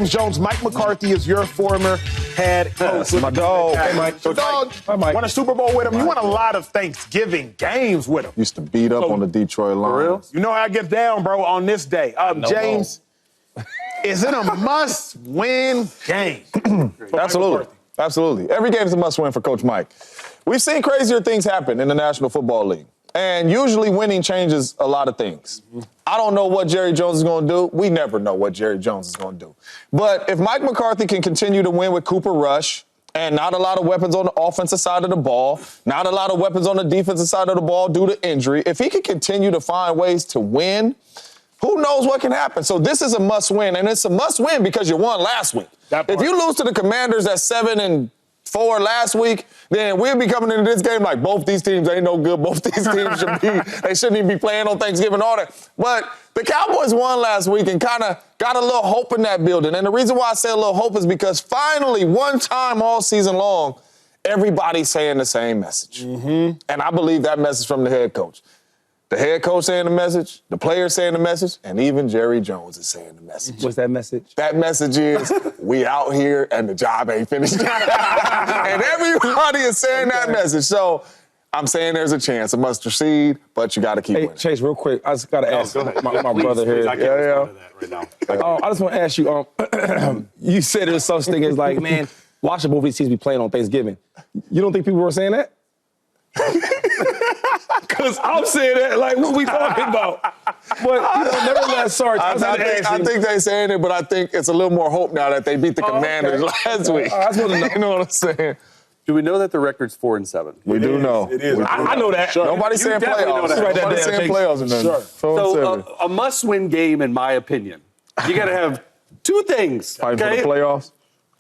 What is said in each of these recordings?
James Jones. Mike McCarthy is your former head coach. My dog. Hey, Mike. Your dog. Hi, Mike. Won a Super Bowl with him. You won a lot of Thanksgiving games with him. Used to beat up on the Detroit Lions. For real? You know how I get down, bro, on this day. James, is it a must-win game? Absolutely. Every game is a must-win for Coach Mike. We've seen crazier things happen in the National Football League. And usually winning changes a lot of things. I don't know what Jerry Jones is going to do. We never know what Jerry Jones is going to do. But if Mike McCarthy can continue to win with Cooper Rush and not a lot of weapons on the offensive side of the ball, not a lot of weapons on the defensive side of the ball due to injury, if he can continue to find ways to win, who knows what can happen? So this is a must-win, and it's a must-win because you won last week. If you lose to the Commanders at 7-4 last week, then we'll be coming into this game like both these teams ain't no good. Both these teams they shouldn't even be playing on Thanksgiving, all that. But the Cowboys won last week and kind of got a little hope in that building. And the reason why I say a little hope is because finally, one time all season long, everybody's saying the same message. And I believe that message from the head coach. The head coach saying the message, the players saying the message, and even Jerry Jones is saying the message. What's that message? That message is, we out here and the job ain't finished. And everybody is saying that message. So I'm saying there's a chance, a must proceed, but you got to keep winning. Chase, real quick, I just got to ask my brother here. I can't respond to that right now. I just want to ask you, you said there's such thing as like, man, watching both these teams be playing on Thanksgiving. You don't think people were saying that? Because I'm saying that, like, what we talking about? But, nevertheless, sorry. I think they're saying it, but I think it's a little more hope now that they beat the Commanders last week. You know what I'm saying? Do we know that the record's 4-7? We do know. It is. I know that. Sure. Nobody's saying playoffs. Nobody's saying playoffs. And then Sure. So a must-win game, in my opinion, you got to have two things. Fighting for the playoffs.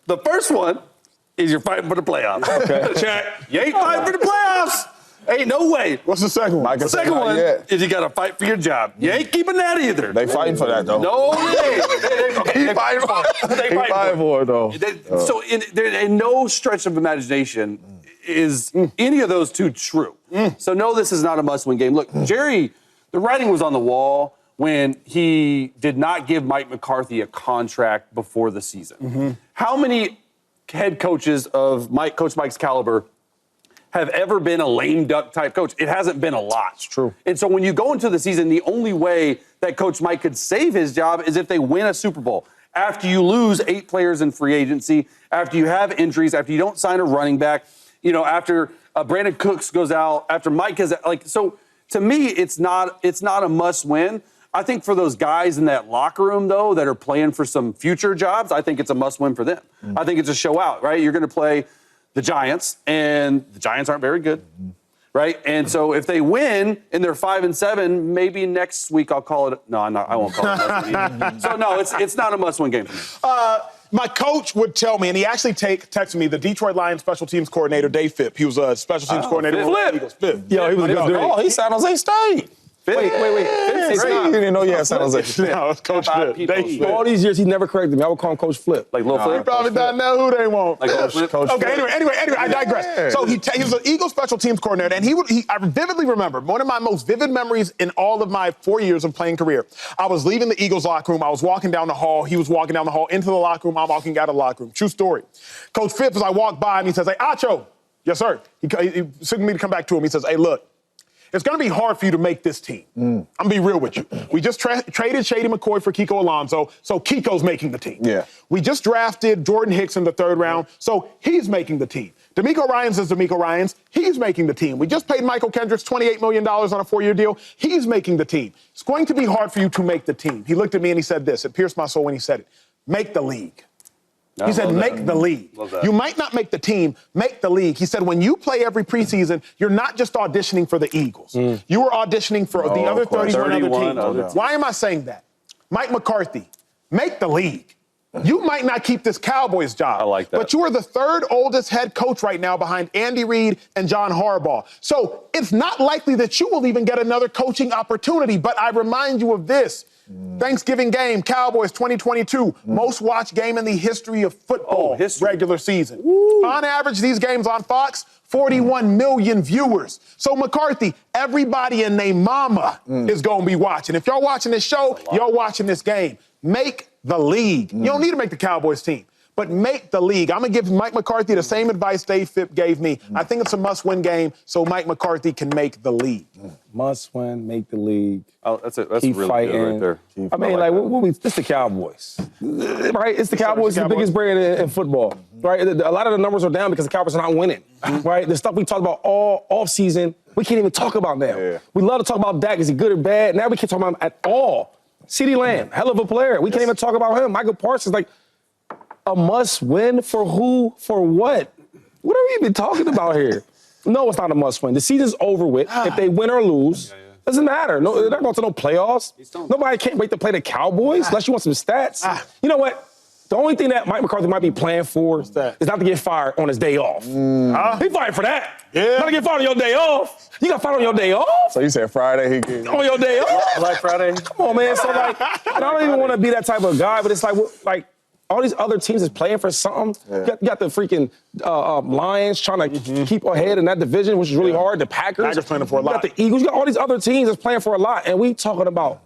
The first one is you're fighting for the playoffs. Okay. Check. You ain't fighting for the playoffs. Ain't no way. What's the second one? The second one is you got to fight for your job. You ain't keeping that either. They fighting for that, though. No, they fighting for it. He fighting for it, though. So in no stretch of imagination is any of those two true. So no, this is not a must-win game. Look, Jerry, the writing was on the wall when he did not give Mike McCarthy a contract before the season. How many head coaches of Coach Mike's caliber have ever been a lame duck type coach? It hasn't been a lot. It's true. And so when you go into the season, the only way that Coach Mike could save his job is if they win a Super Bowl. After you lose 8 players in free agency, after you have injuries, after you don't sign a running back, after Brandon Cooks goes out, after Mike has so to me, it's not a must win. I think for those guys in that locker room, though, that are playing for some future jobs, I think it's a must win for them. I think it's a show out, right? You're going to play the Giants, and the Giants aren't very good, right? And so if they win and they're 5-7, maybe next week I'll call it. No, I won't call it a must win. So no, it's not a must win game for me. My coach would tell me, and he actually texted me, the Detroit Lions special teams coordinator, Dave Phipp. He was a special teams coordinator for the Eagles. Phipp. Yo, he was a good dude. Oh, he's San Jose State. Wait. You didn't know you had San Jose. No, it's Coach Phipp. All these years, he never corrected me. I would call him Coach Flip. Like Lil Flip? He probably doesn't know who they want. Like Coach Coach Okay, anyway, I digress. Yeah. So he was an Eagles special teams coordinator, and I vividly remember, one of my most vivid memories in all of my 4 years of playing career. I was leaving the Eagles locker room. I was walking down the hall. He was walking down the hall into the locker room. I'm walking out of the locker room. True story. Coach Phipp, as I walked by him, he says, "Hey, Acho." Yes, sir. He took me to come back to him. He says, "Hey, look, it's going to be hard for you to make this team. I'm going to be real with you. We just traded Shady McCoy for Kiko Alonso, so Kiko's making the team. Yeah. We just drafted Jordan Hicks in the 3rd round, so he's making the team. D'Amico Ryans is D'Amico Ryans. He's making the team. We just paid Michael Kendricks $28 million on a 4-year deal. He's making the team. It's going to be hard for you to make the team." He looked at me and he said this. It pierced my soul when he said it. "Make the league." He said, "Make the league. You might not make the team, make the league." He said, "When you play every preseason, you're not just auditioning for the Eagles. You are auditioning for the other 31 other teams." Why am I saying that? Mike McCarthy, make the league. You might not keep this Cowboys job. I like that. But you are the 3rd oldest head coach right now behind Andy Reid and John Harbaugh. So it's not likely that you will even get another coaching opportunity. But I remind you of this. Thanksgiving game, Cowboys 2022, most watched game in the history of football, regular season. On average, these games on Fox, 41 million viewers. So McCarthy, everybody and their mama is going to be watching. If y'all watching this show, y'all watching this game. make the league. You don't need to make the Cowboys team, but make the league. I'm going to give Mike McCarthy the same advice Dave Phipp gave me. I think it's a must-win game so Mike McCarthy can make the league. Must win, make the league. Oh, that's keep really fighting. good right there. I mean, it's the Cowboys, right? It's the Cowboys, the biggest brand in football, right? A lot of the numbers are down because the Cowboys are not winning, right? The stuff we talked about all offseason, we can't even talk about now. Yeah. We love to talk about Dak. Is he good or bad? Now we can't talk about him at all. CeeDee Lamb, hell of a player. We can't even talk about him. Michael Parsons, like, a must-win for who? For what? What are we even talking about here? No, it's not a must-win. The season's over with. If they win or lose, doesn't matter. No, they're not going to no playoffs. Nobody can't wait to play the Cowboys unless you want some stats. You know what? The only thing that Mike McCarthy might be playing for is not to get fired on his day off. He fired for that. Yeah. Not to get fired on your day off. You got fired on your day off? So you said Friday he get On your day off? Black Friday. Come on, man. So, like, and I don't even want to be that type of guy, but it's like all these other teams is playing for something. You got the freaking Lions trying to keep ahead in that division, which is really hard. The Packers playing for a lot. You got the Eagles. You got all these other teams that's playing for a lot, and we talking about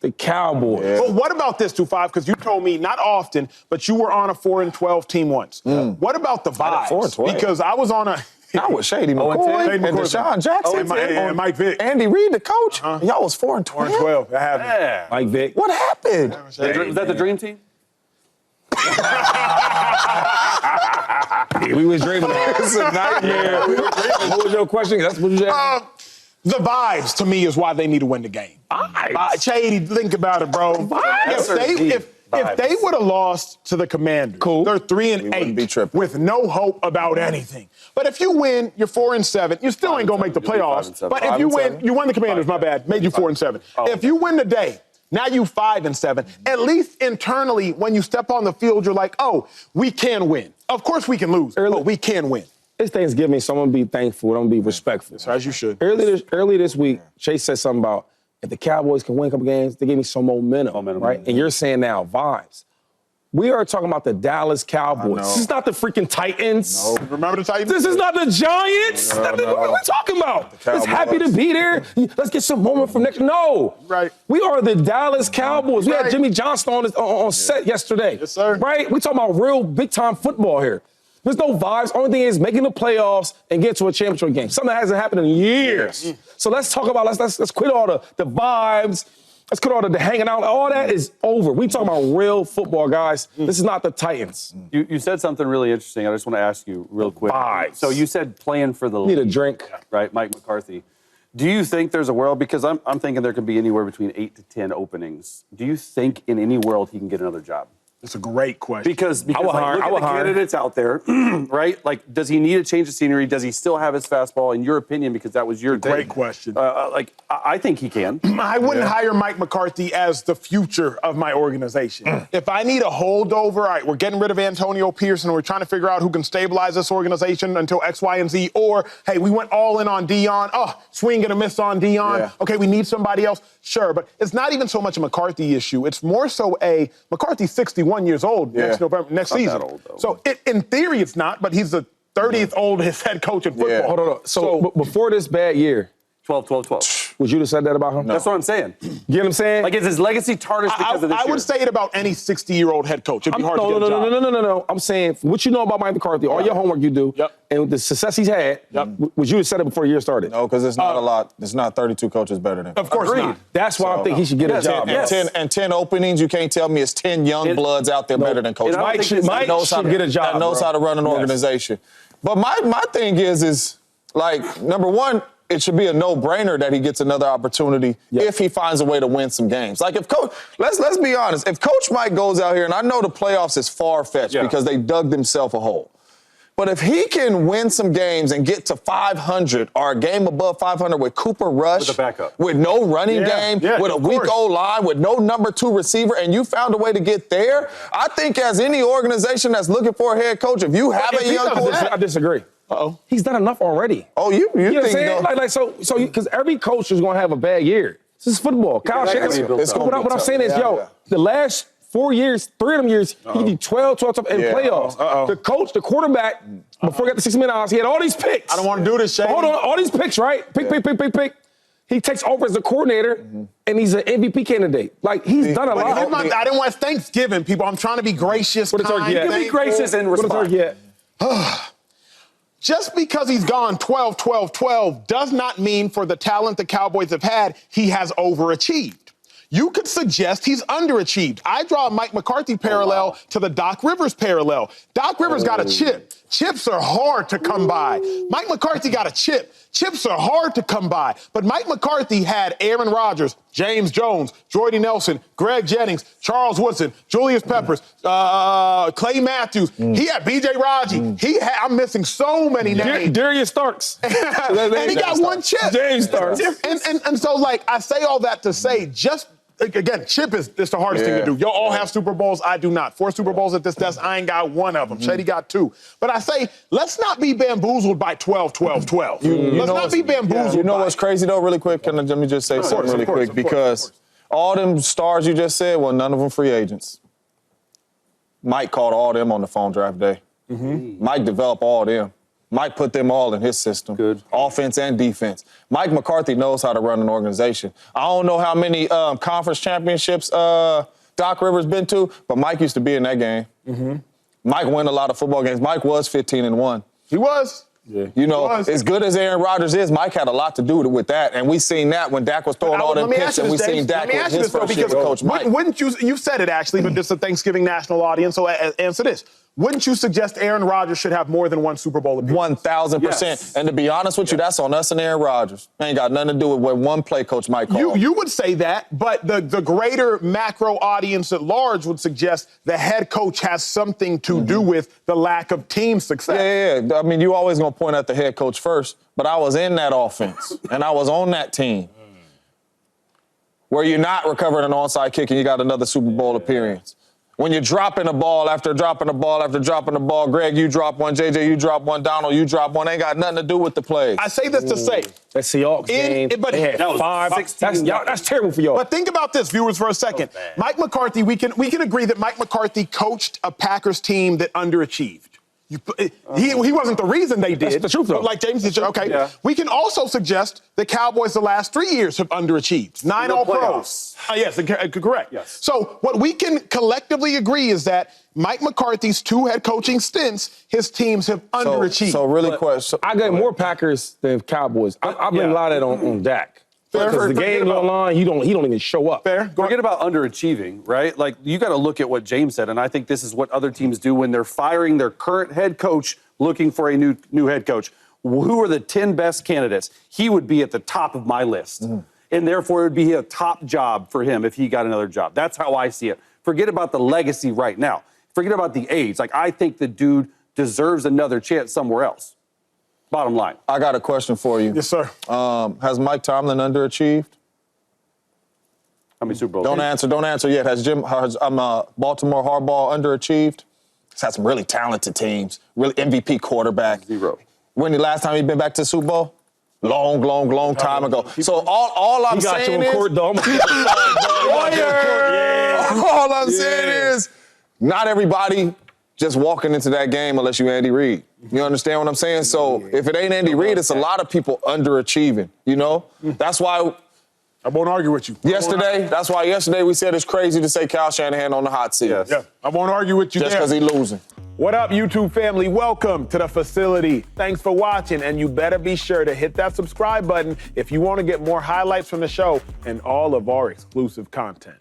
the Cowboys. But what about this, 2-5? Because you told me not often, but you were on a 4-12 team once. What about the vibes? 4-12. Because I was on a. I was Shady McCoy and Deshaun Jackson and Mike Vick. Andy Reid, the coach. Y'all was 4-12. 4-12. That happened. Yeah. Mike Vick. What happened? Was that the dream team? We was dreaming. It's a nightmare. What was your question? That's what you said. The vibes, to me, is why they need to win the game. Shady, think about it, bro. If they would have lost to the Commanders, they're 3-8 with no hope about anything. But if you win, you're 4-7. You still ain't gonna make the playoffs. But if you win, you won the Commanders. My bad, made you 4-7. If you win today, now you 5-7. At least internally, when you step on the field, you're like, oh, we can win. Of course we can lose, but we can win. It's Thanksgiving, so I'm going to be thankful. I'm going to be respectful. As you should. Early this week, Chase said something about if the Cowboys can win a couple games, they give me some momentum, right? And you're saying now, vibes. We are talking about the Dallas Cowboys. This is not the freaking Titans. No. Remember the Titans? This is not the Giants. What are we talking about? Just happy to be there. Let's get some moment from next. No. Right. We are the Dallas Cowboys. We had Jimmy Johnston on set yesterday. Yes, sir. Right? We talking about real big-time football here. There's no vibes. Only thing is making the playoffs and get to a championship game. Something that hasn't happened in years. So let's talk about, let's quit all the vibes. Let's quit all the hanging out. All that is over. We talking about real football, guys. This is not the Titans. You said something really interesting. I just want to ask you real quick. Vibes. So you said playing for the Need league. a drink. Right, Mike McCarthy. Do you think there's a world, because I'm thinking there could be anywhere between 8 to 10 openings. Do you think in any world he can get another job? It's a great question. Because look at the candidates out there, right? Like, does he need a change of scenery? Does he still have his fastball, in your opinion, because that was your Great question. I think he can. I wouldn't hire Mike McCarthy as the future of my organization. If I need a holdover, all right, we're getting rid of Antonio Pierce and we're trying to figure out who can stabilize this organization until X, Y, and Z. Or, hey, we went all in on Dion. Oh, swing and a miss on Dion. Yeah. Okay, we need somebody else. Sure, but it's not even so much a McCarthy issue. It's more so McCarthy's 61 years old next season. That old, though. So in theory, it's not, but he's the 30th oldest head coach in football. Yeah. Hold on. So before this bad year, 12. would you have said that about him? No. That's what I'm saying. You know what I'm saying? Like, is his legacy tarnished because of this I would say it about any 60-year-old head coach. It'd be hard to get a job. No. I'm saying what you know about Mike McCarthy, all your homework you do, and the success he's had, would you have said it before the year started? No, because it's not a lot. It's not 32 coaches better than him. Of course not. That's why I think he should get a job. And 10 openings, you can't tell me it's 10 young bloods out there better than Coach Mike should get a job. That knows how to run an organization. But my thing is like, number one, it should be a no-brainer that he gets another opportunity if he finds a way to win some games. Like, if Coach, let's be honest, if Coach Mike goes out here, and I know the playoffs is far-fetched because they dug themselves a hole, but if he can win some games and get to 500 or a game above 500 with Cooper Rush, with a backup, with no running game, with a weak O-line, with no number 2 receiver, and you found a way to get there, I think as any organization that's looking for a head coach, if you have a young quarterback, I disagree. He's done enough already. Oh, you know what I'm think saying? So because every coach is going to have a bad year. This is football. Kyle Shanahan. What I'm saying is, the last 4 years, 3 of them years, he did 12 in playoffs. The coach, the quarterback, before he got the $60 million, he had all these picks. I don't want to do this, Shane. Hold on, all these picks, right? Pick. He takes over as a coordinator, and he's an MVP candidate. Like, he's done a But lot. here's I didn't want Thanksgiving, people. I'm trying to be gracious, What a turkey kind, at? You can be gracious and What a respond. turkey at? Just because he's gone 12-12-12 does not mean for the talent the Cowboys have had, he has overachieved. You could suggest he's underachieved. I draw a Mike McCarthy parallel to the Doc Rivers parallel. Doc Rivers got a chip. Chips are hard to come by. Mike McCarthy got a chip. Chips are hard to come by. But Mike McCarthy had Aaron Rodgers, James Jones, Jordy Nelson, Greg Jennings, Charles Woodson, Julius Peppers, Clay Matthews. He had B.J. Raji. I'm missing so many names. Darius Starks. And he got one chip. James Starks. And so, like, I say all that to say, just, again, chip is the hardest thing to do. Y'all all have Super Bowls. I do not. 4 Super Bowls at this desk. I ain't got one of them. Shady got 2. But I say, let's not be bamboozled by 12-12-12. Let's not be bamboozled. You know what's crazy, though, really quick? Let me just say something really quick. Because all them stars you just said, well, none of them free agents. Mike called all them on the phone draft day. Mike developed all them. Mike put them all in his system. Good. Offense and defense. Mike McCarthy knows how to run an organization. I don't know how many conference championships Doc Rivers been to, but Mike used to be in that game. Mike won a lot of football games. Mike was 15-1. He was. Yeah. You know, as good as Aaron Rodgers is, Mike had a lot to do with that. And we seen that when Dak was throwing all them picks, and we seen Dak with his first year with Coach Mike. Wouldn't you said it, actually, but this is a Thanksgiving national audience, so answer this. Wouldn't you suggest Aaron Rodgers should have more than one Super Bowl appearance? 1,000%. Yes. And to be honest with you, that's on us and Aaron Rodgers. Ain't got nothing to do with what one play Coach Mike called. You would say that, but the greater macro audience at large would suggest the head coach has something to do with the lack of team success. Yeah. I mean, you always going to point at the head coach first, but I was in that offense, and I was on that team where you're not recovering an onside kick and you got another Super Bowl appearance. When you're dropping the ball after dropping the ball after dropping the ball, Greg, you drop one, JJ, you drop one, Donald, you drop one, ain't got nothing to do with the plays. I say this to say. That Seahawks game, but they had that was 5. 16. That's terrible for y'all. But think about this, viewers, for a second. Mike McCarthy, we can agree that Mike McCarthy coached a Packers team that underachieved. He wasn't the reason they did. That's the truth, though. But like James said, okay. Yeah. We can also suggest the Cowboys the last 3 years have underachieved. 9 All-Pros. Yes, correct. Yes. So what we can collectively agree is that Mike McCarthy's 2 head coaching stints, his teams have underachieved. So really quick. I got more Packers than Cowboys. I blame a lot of that on Dak. Fair. Because the Forget game's about- online, he don't even show up. Fair. Forget about underachieving, right? Like, you got to look at what James said, and I think this is what other teams do when they're firing their current head coach, looking for a new head coach. Who are the 10 best candidates? He would be at the top of my list. And therefore, it would be a top job for him if he got another job. That's how I see it. Forget about the legacy right now. Forget about the age. Like, I think the dude deserves another chance somewhere else. Bottom line. I got a question for you. Yes, sir. Has Mike Tomlin underachieved? How many Super Bowls? Don't answer yet. Has Baltimore Harbaugh underachieved? He's had some really talented teams, really MVP quarterback. 0. When the last time he been back to the Super Bowl? Long time ago. So all I'm Got you saying on is, court, though. all I'm saying is, not everybody just walking into that game unless you Andy Reid. You understand what I'm saying? So if it ain't Andy Reid, it's a lot of people underachieving, you know? That's why I won't argue with you. yesterday we said it's crazy to say Kyle Shanahan on the hot seat. Yes. Yeah, I won't argue with you Just there. because he losing. What up, YouTube family? Welcome to the facility. Thanks for watching, and you better be sure to hit that subscribe button if you want to get more highlights from the show and all of our exclusive content.